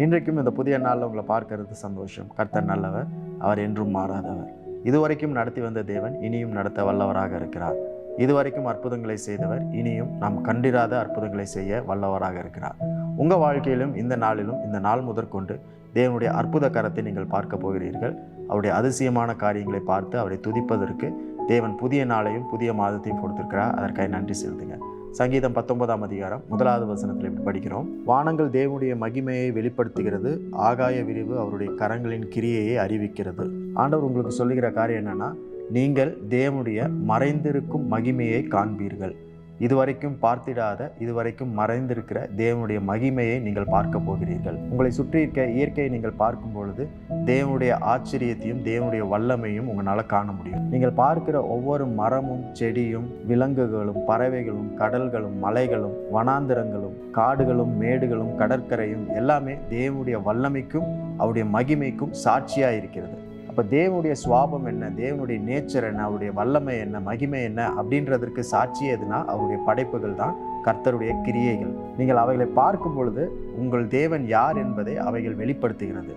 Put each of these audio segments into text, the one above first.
இன்றைக்கும் இந்த புதிய நாளில் உங்களை பார்க்கறது சந்தோஷம். கர்த்தர் நல்லவர், அவர் என்றும் மாறாதவர். இதுவரைக்கும் நடத்தி வந்த தேவன் இனியும் நடத்த வல்லவராக இருக்கிறார். இதுவரைக்கும் அற்புதங்களை செய்தவர் இனியும் நாம் கண்டிராத அற்புதங்களை செய்ய வல்லவராக இருக்கிறார். உங்கள் வாழ்க்கையிலும் இந்த நாளிலும் இந்த நாள் முதற்கொண்டு தேவனுடைய அற்புத கரத்தை நீங்கள் பார்க்க போகிறீர்கள். அவருடைய அதிசயமான காரியங்களை பார்த்து அவரை துதிப்பதற்கு தேவன் புதிய நாளையும் புதிய மாதத்தையும் கொடுத்திருக்கிறார். அதற்காக நன்றி செலுத்துங்க. சங்கீதம் 19ஆம் அதிகாரம் 1வது வசனத்தில் இப்படி படிக்கிறோம். வானங்கள் தேவனுடைய மகிமையை வெளிப்படுத்துகிறது, ஆகாய விரிவு அவருடைய கரங்களின் கிரியையை அறிவிக்கிறது. ஆண்டவர் உங்களுக்கு சொல்லுகிற காரியம் என்னன்னா, நீங்கள் தேவனுடைய மறைந்திருக்கும் மகிமையை காண்பீர்கள். இதுவரைக்கும் பார்த்திடாத, இதுவரைக்கும் மறைந்திருக்கிற தேவனுடைய மகிமையை நீங்கள் பார்க்க போகிறீர்கள். உங்களை சுற்றி இருக்க இயற்கையை நீங்கள் பார்க்கும் பொழுது தேவனுடைய ஆச்சரியத்தையும் தேவனுடைய வல்லமையும் உங்களால் காண முடியும். நீங்கள் பார்க்கிற ஒவ்வொரு மரமும் செடியும் விலங்குகளும் பறவைகளும் கடல்களும் மலைகளும் வனாந்திரங்களும் காடுகளும் மேடுகளும் கடற்கரையும் எல்லாமே தேவனுடைய வல்லமைக்கும் அவருடைய மகிமைக்கும் சாட்சியாக இருக்கிறது. அப்போ தேவனுடைய சுவாபம் என்ன, தேவனுடைய நேச்சர் என்ன, அவருடைய வல்லமை என்ன, மகிமை என்ன அப்படின்றதற்கு சாட்சி எதுனா அவருடைய படைப்புகள் தான், கர்த்தருடைய கிரியைகள். நீங்கள் அவைகளை பார்க்கும் பொழுது உங்கள் தேவன் யார் என்பதை அவைகள் வெளிப்படுத்துகிறது.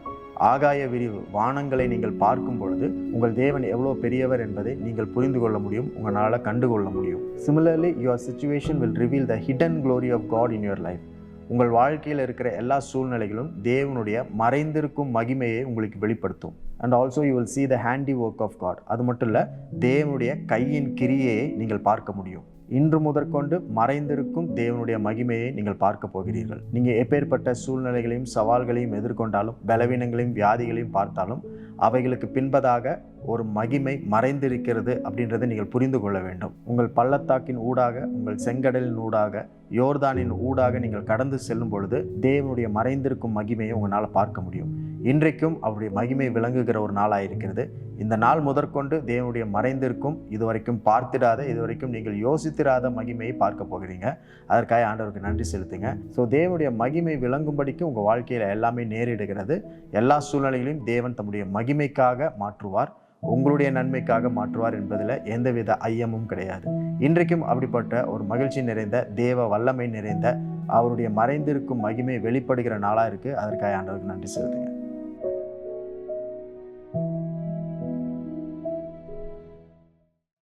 ஆகாய விரிவு வானங்களை நீங்கள் பார்க்கும் பொழுது உங்கள் தேவன் எவ்வளோ பெரியவர் என்பதை நீங்கள் புரிந்து கொள்ள முடியும், உங்களால் கண்டுகொள்ள முடியும். Similarly, your situation will reveal the hidden glory of God in your life. உங்கள் வாழ்க்கையில் இருக்கிற எல்லா சூழ்நிலைகளும் தேவனுடைய மறைந்திருக்கும் மகிமையை உங்களுக்கு வெளிப்படுத்தும். And also you will see the handiwork of God. அது மட்டும் இல்லை, தேவனுடைய கையின் கிரியையை நீங்கள் பார்க்க முடியும். இன்று முதற்கொண்டு மறைந்திருக்கும் தேவனுடைய மகிமையை நீங்கள் பார்க்க போகிறீர்கள். நீங்கள் எப்பேற்பட்ட சூழ்நிலைகளையும் சவால்களையும் எதிர்கொண்டாலும் பலவீனங்களையும் வியாதிகளையும் பார்த்தாலும் அவைகளுக்கு பின்பதாக ஒரு மகிமை மறைந்திருக்கிறது அப்படின்றத நீங்கள் புரிந்து கொள்ள வேண்டும். உங்கள் பள்ளத்தாக்கின் ஊடாக, உங்கள் செங்கடலின் ஊடாக, யோர்தானின் ஊடாக நீங்கள் கடந்து செல்லும் பொழுது தேவனுடைய மறைந்திருக்கும் மகிமையை உங்களால் பார்க்க முடியும். இன்றைக்கும் அவருடைய மகிமை விளங்குகிற ஒரு நாளாக இருக்கிறது. இந்த நாள் முதற்கொண்டு தேவனுடைய மறைந்திருக்கும், இதுவரைக்கும் பார்த்திடாத, இதுவரைக்கும் நீங்கள் யோசித்திராத மகிமையை பார்க்க போகிறீங்க. அதற்காக ஆண்டவருக்கு நன்றி செலுத்துங்க. ஸோ தேவனுடைய மகிமை விளங்கும்படிக்கு உங்கள் வாழ்க்கையில் எல்லாமே நேரிடுகிறது. எல்லா சூழ்நிலைகளையும் தேவன் தம்முடைய மகிமைக்காக மாற்றுவார், உங்களுடைய நன்மைக்காக மாற்றுவார் என்பதில் எந்தவித ஐயமும் கிடையாது. இன்றைக்கும் அப்படிப்பட்ட ஒரு மகிழ்ச்சி நிறைந்த, தேவ வல்லமை நிறைந்த, அவருடைய மறைந்திருக்கும் மகிமை வெளிப்படுகிற நாளாக இருக்குது. அதற்காக ஆண்டவருக்கு நன்றி செலுத்துங்க.